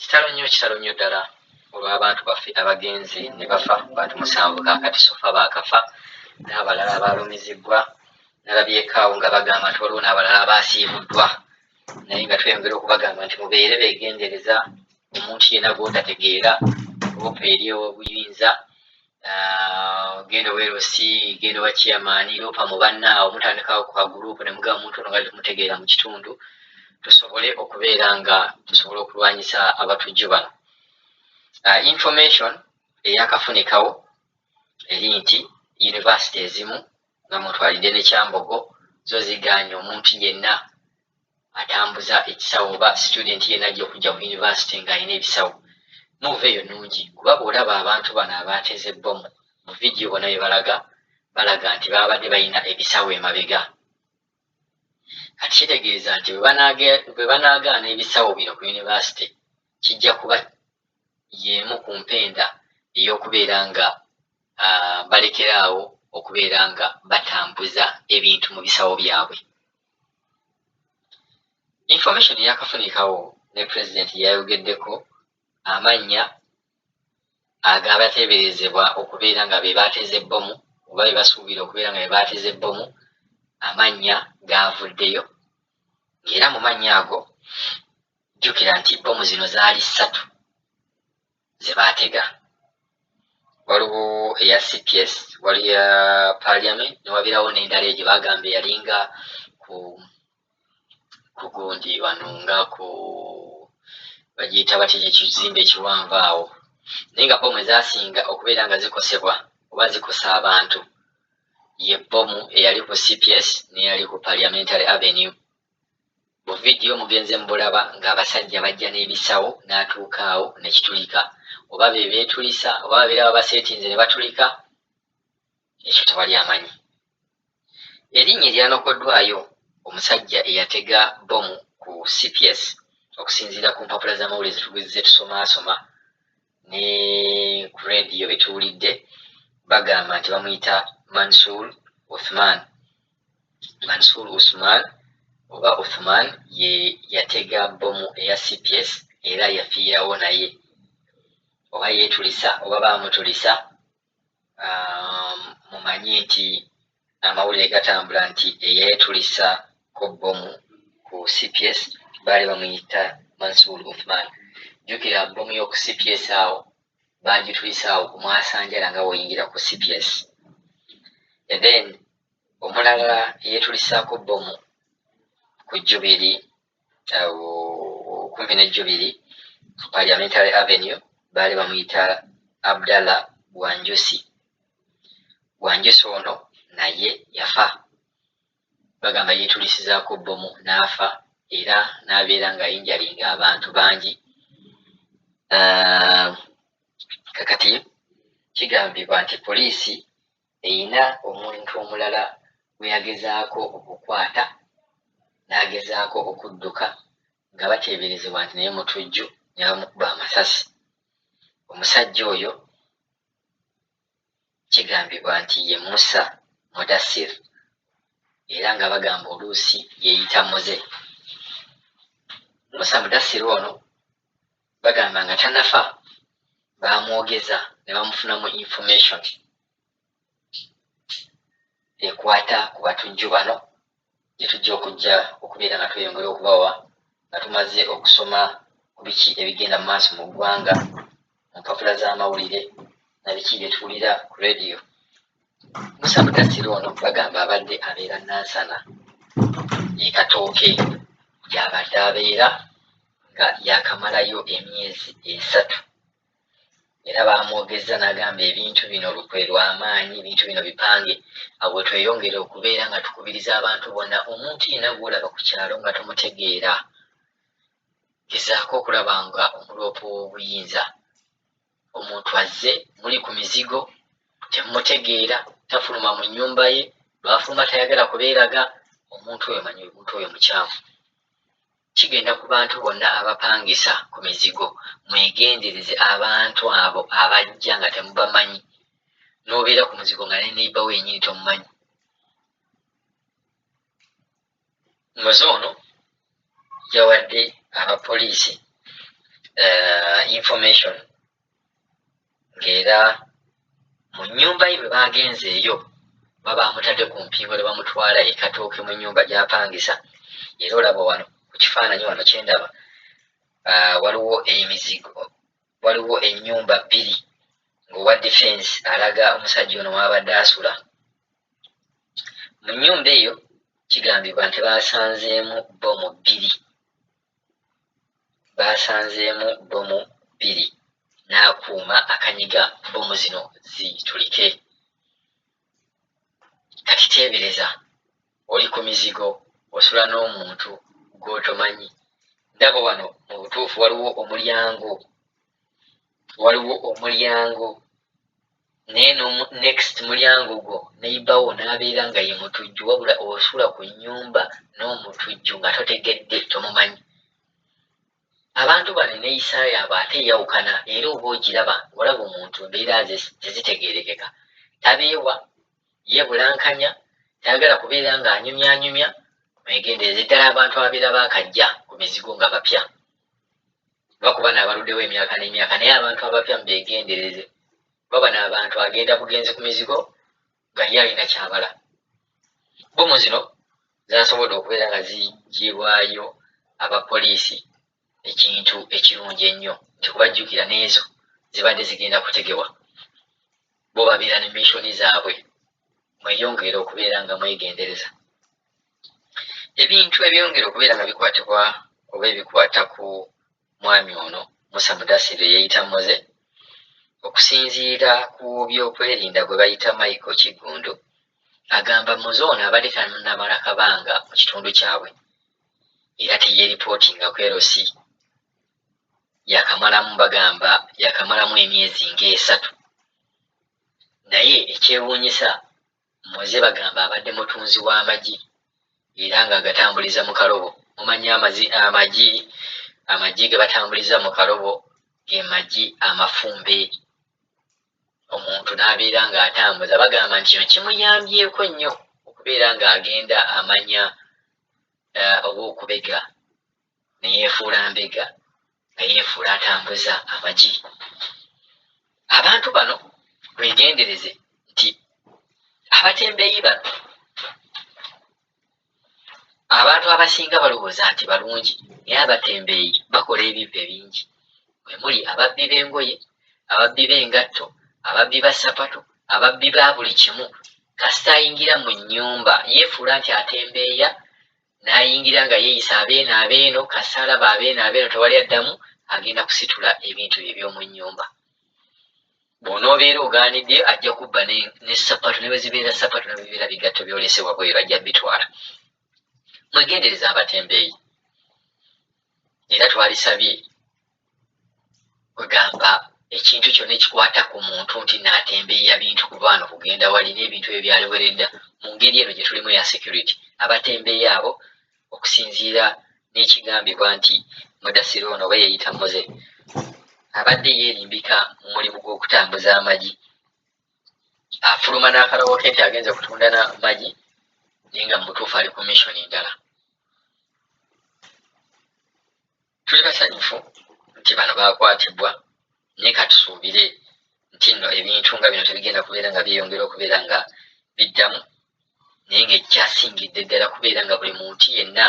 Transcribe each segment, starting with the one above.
kitalo nnyo ddala olw'abantu baffe abagenzi ne bafa bantu 7 kaakati sofa baakafa n'abalala abalumizibwa nalabyekaawo nga bagamba nti waliwo n'abalala abaasiibuddwa naye nga tweyongera okubagamba nti mubeere beegendereza omuntu yenna gw'otategeera opa eri obuyinza genda weerosi genda wa chairman lopa mu bannaawo mutandikawo ku kaguruupu ne mugamba omuntu ono nga tumutegeera mu kitundu tusobole okubeera nga tusobola okulwanyisa abatujju bano. Information eyakafunikawo eri nti yunivasite ezimu nga mutwalidde ne Kyambogo zo zigaanye omuntu yenna atambuza ekisawo oba student yenna ajja okujja ku yunivasite ng'alina ebisawo. Muve eyo nnungi kuba bw'olaba abantu bano abaateze bbomu mu vidiyo bona bye balaga nti babadde balina ebisawo emabega. Kati kitegeeza nti bwe banaagaana ebisawo bino ku yunivasite kijja kuba y'emu ku mpenda ey'okubeera nga balekeraawo okubeera nga batambuza ebintu mu bisawo byabwe. Information eyakafunikawo ne pulezidenti yayogeddeko amannya ag'abateeberezebwa okubeera nga be baateze bbomu oba be basuubira okubeera nga be baateze bbomu, amannya gaavuddeyo ng'era mu mannya ago jjukira nti bbomu zino zaali 3 ze baatega. Waliwo eya CPS, waliwo eya Parliament ne wabeerawo n'endala gye bagamba yalinga ku gundi wano nga ku bagiyita batya ekizimbe ekiwanvu awo, naye nga bbomu ezasinga okubeera nga zikosebwa oba zikosa abantu ye bbomu eyali ku CPS n'eyali ku Parliamentary Avenue. Mu vidiyo mugenze mbulaba ng'abasajja bajja n'ebisawo n'atuuka awo ne kitulika, oba be beetulisa oba babeera babaseetinze ne batulika, ekyo tewali amanyi. Erinnya eryanokoddwayo omusajja eyatega bbomu ku CPS okusinziira ku mpapula z'amawulire ze tusomaasoma ne ku rediyo betuwulidde, bagamba nti bamuyita Mansour Usman oba Uthman ye yatega bbomu eya CPS era yafiirawo naye, oba yeetulisa oba baamutulisa. Mumanye nti amawulire gatambula nti eyeetulisa ku bbomu ku CPS baali bamuyita Mansour Uthman. Jjukira bbomu y'oku CPS awo baagitulisa awo ku Mwasanjala nga woyingira ku CPS. And then omulala yeetulisaako bbomu ku Jubilee kumpi ne Jubilee ku Parliamentary Avenue baali bamuyita Abdallah Wanjusi. Wanjusi ono naye yafa, bagamba yeetulisizaako bbomu n'afa era n'abeera ng'ayinjalinga abantu bangi. Kakati kigambibwa nti poliisi eyina omuntu omulala gwe yagezaako okukwata n'agezaako okudduka nga bateeberezebwa nti naye mutujju ne bamukuba amasasi. Omusajja oyo kigambibwa nti ye Musa Mudassir era nga bagamba oluusi yeeyita Muze. Musa Mudassir ono bagamba nga tanafa baamwogeza ne bamufunamu information ekwata ku batujju bano gye tujja okujja okubeera nga tweyongera okubawa nga tumaze okusoma ku biki ebigenda mu maaso mu ggwanga mu mpapula z'amawulire na biki bye tuwulira ku rediyo. Musa Mudassir ono bagamba abadde abeera Nansana ye Katooke gy'abadde abeera nga yakamalayo emyezi 3 era baamwogeza n'agamba ebintu bino lukwe lw'amaanyi, ebintu bino bipange. Awo tweyongere okubeera nga tukubiriza abantu bonna, omuntu yenna gw'olaba ku kyalo nga tumutegeera, gezaako okulaba nga omuloopa w'obuyinza omuntu azze muli ku mizigo temumutegeera, tafuluma mu nnyumba ye, lwafuluma tayagala kubeeraga, omuntu oyo manyi omuntu oyo mukyamu. Kigenda ku bantu bonna abapangisa ku mizigo, mwegendereze abantu abo abajja nga temubamanyi, n'obeera ku muzigo nga ne neighbour wenyini tomumanyi. Muze ono yawadde abapoliisi information ng'era mu nnyumba ye bwe bagenze eyo baba bamutadde ku mpingo ne bamutwala ekatooke mu nnyumba gy'apangisa. Era olaba wano ku kifaananyi wano kyendaba waliwo emizigo, waliwo ennyumba bbiri ng'owa defense alaga omusajja ono mwabadde asula. Mu nnyumba eyo kigambibwa nti baasanzeemu bbomu bbiri, baasanzeemu bbomu bbiri n'akuuma akanyiga bbomu zino zitulike. Kati teebereza, oli ku mizigo osula n'omuntu gw'otomanyi. Ndaba wano mu butuufu waliwo omulyango naye next mulyango gwo neibawo n'abeera nga ye mutujju, wabula osula ku nnyumba n'omutujju nga totegedde, tomumanyi. Abantu bano neeyisa yaabwe ate eyawukana, era oba ogiraba olaba omuntu embeera ze tezitegeerekeka. Tabeewa, yeebulankanya, tayagala kubeera ng'anyumyanyumya. Mwegendereze ddala abantu ababeera baakajja ku mizigo nga bapya, bakuba n'abaluddewo emyaka n'emyaka, naye abantu abapya mubeegendereze. Baba n'abantu agenda bugenzi ku mizigo nga ye alina kyabala. Bbomu zino zasobodde okubeera nga ziggyibwayo abapoliisi ekintu ekirungi ennyo, nti kubajjukira n'ezo zibadde zigenda kutegebwa. Bo babeera ne missoni zaabwe, mweyongere okubeera nga mwegendereza. Ebintu ebyongera okubeera nga bikwatibwa oba ebikwata ku mwami ono Musa Mudassir eyeyita Moze, okusinziira ku byokwerinda gwe bayita Michael Kigundu, agamba Moze ono abadde tannamala kabanga mu kitundu kyabwe era teyeeripootinga ku LC. Yakamalamu emyezi nga3. Naye ekyewuunyisa, Moze bagamba abadde mutunzi w'amagi era ng'agatambuliza mu kalobo. Mumanyi amagi ge batambuliza mu kalobo ge magi amafumbe. Omuntu n'abeera ng'atambuza, bagamba nti kino kimuyambyeko nnyo okubeera ng'agenda amanya oba okubega, ne yeefuula mbega, nga yeefuula atambuza amagi. Abantu bano twegendereze nti abatembeeyi bano, abantu abasinga balowooza nti balungi, naye abatembeeyi bakola ebibbe bingi. Bwe muli ababbi b'engoye, ababbi b'engatto, ababbi ba sapatu, ababbi ba buli kimu. Kasita ayingira mu nnyumba yeefuula nti atembeeya, n'ayingira nga yeeyisa abeeno, kasita alaba abeeno tewali addamu, agenda kusitula ebintu bye by'omu nnyumba. Bw'onoobeera ogaanidde ajja kubba ne sapatu, ne bwe zibeera sapatu ne bibeera bigatto byolesebwa bweyo ajja bitwala. Mwegendereza abatembeeyi. Era twalisabye kugamba ekintu kyonna ekikwata ku muntu nti naatembeeya bintu ku baano kugenda wali n'ebintu ebyo byaliweredda mu ngeri eno gye tulimu ya security. Abatembeeyi abo, okusinziira n'ekigambibwa nti Mudassir ono oba yeeyita Moze abadde yeerimbika mu mulimu gw'okutambuza amagi. Afuluma n'akalowo ke nti agenze kutunda n'amagi, naye nga mu butuufu ali ku missoni ndala. Tuli basanyufu nti bano baakwatibwa, naye katusuubire nti nno ebintu nga bino tebigenda kubeera nga byeyongera okubeera nga biddamu, naye ng'ekyasingidde ddala kubeera nga buli muntu yenna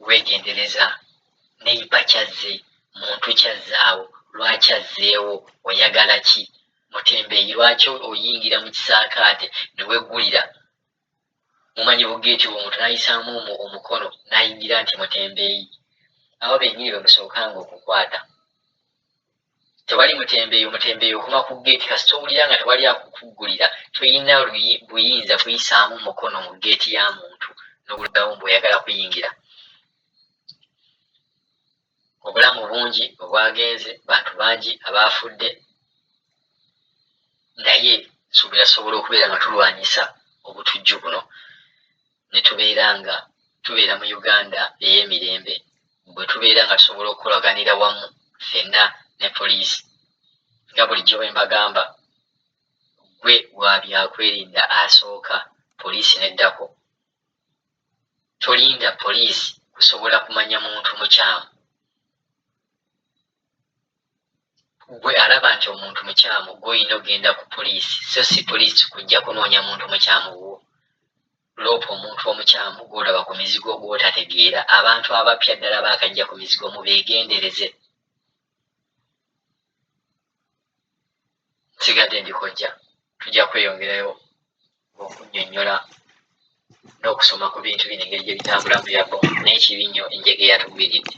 weegendereza. Neiba kyazze, muntu kyazzaawo, lwaki azzeewo, oyagala ki? Mutembeeyi lwaki oyingira mu kisaakaate ne weggulira? Mumanyi bugeeti omuntu n'ayisaamu omukono n'ayingira nti mutembeeyi. Abo bennyini be musookanga okukwata. Tewali omutembeeyi okuma ku geeti, kasita owulira nga tewali akukuggulira, toyina buyinza kuyisaamu mukono mu geeti ya muntu n'obuddawo mbw'oyagala kuyingira. Obulamu bungi obwagenze, bantu bangi abaafudde, naye suubira sobola okubeera nga tulwanyisa obutujju buno ne tubeera nga tubeera mu Uganda ey'emirembe, bwe tubeera nga tusobola okukolaganira wamu ffenna ne poliisi. Nga bulijjo bwe mbagamba, gwe wa byakwerinda asooka, poliisi neddako. Tolinda poliisi kusobola kumanya muntu mukyamu. gwe alaba nti omuntu mukyamu gw'olina ogenda ku poliisi, so si poliisi kujja kunoonya muntu mukyamu wo. Loopa omuntu omukyamu gw'olaba ku mizigo gw'otategeera. Abantu abapya ddala baakajja ku mizigo mubeegendereze. Nsigadde ndikojja, tujja kweyongerayo okunnyonnyola n'okusoma ku bintu bino engeri gye bitambula mu bya bbomu n'ekibi nnyo enjege yatugwiridde.